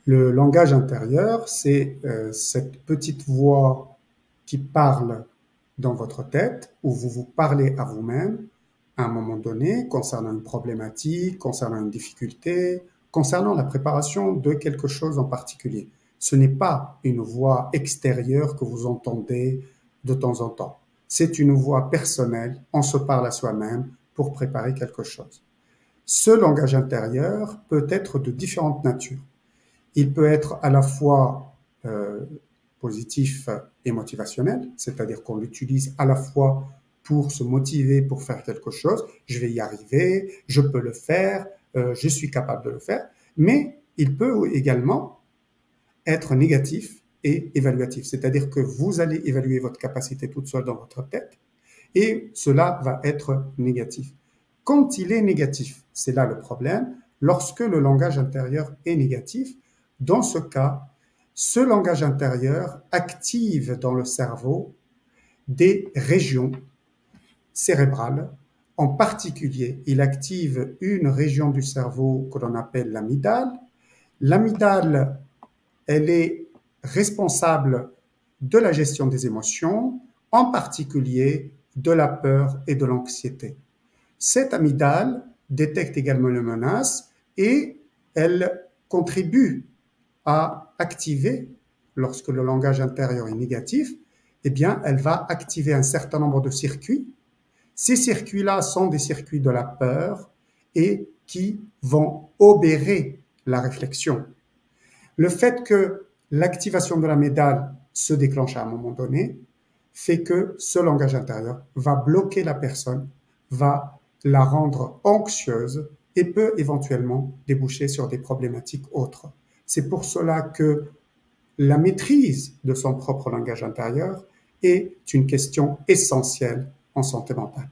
Le langage intérieur, c'est cette petite voix qui parle dans votre tête, où vous vous parlez à vous-même à un moment donné concernant une problématique, concernant une difficulté, concernant la préparation de quelque chose en particulier. Ce n'est pas une voix extérieure que vous entendez de temps en temps. C'est une voix personnelle, on se parle à soi-même pour préparer quelque chose. Ce langage intérieur peut être de différentes natures. Il peut être à la fois positif et motivationnel, c'est-à-dire qu'on l'utilise à la fois pour se motiver pour faire quelque chose, je vais y arriver, je peux le faire, je suis capable de le faire, mais il peut également être négatif et évaluatif, c'est-à-dire que vous allez évaluer votre capacité toute seule dans votre tête et cela va être négatif. Quand il est négatif, c'est là le problème, lorsque le langage intérieur est négatif, dans ce cas, ce langage intérieur active dans le cerveau des régions cérébrales. En particulier, il active une région du cerveau que l'on appelle l'amygdale. L'amygdale, elle est responsable de la gestion des émotions, en particulier de la peur et de l'anxiété. Cette amygdale détecte également les menaces et elle contribue à activer, lorsque le langage intérieur est négatif, eh bien, elle va activer un certain nombre de circuits. Ces circuits-là sont des circuits de la peur et qui vont obérer la réflexion. Le fait que l'activation de la médaille se déclenche à un moment donné fait que ce langage intérieur va bloquer la personne, va la rendre anxieuse et peut éventuellement déboucher sur des problématiques autres. C'est pour cela que la maîtrise de son propre langage intérieur est une question essentielle en santé mentale.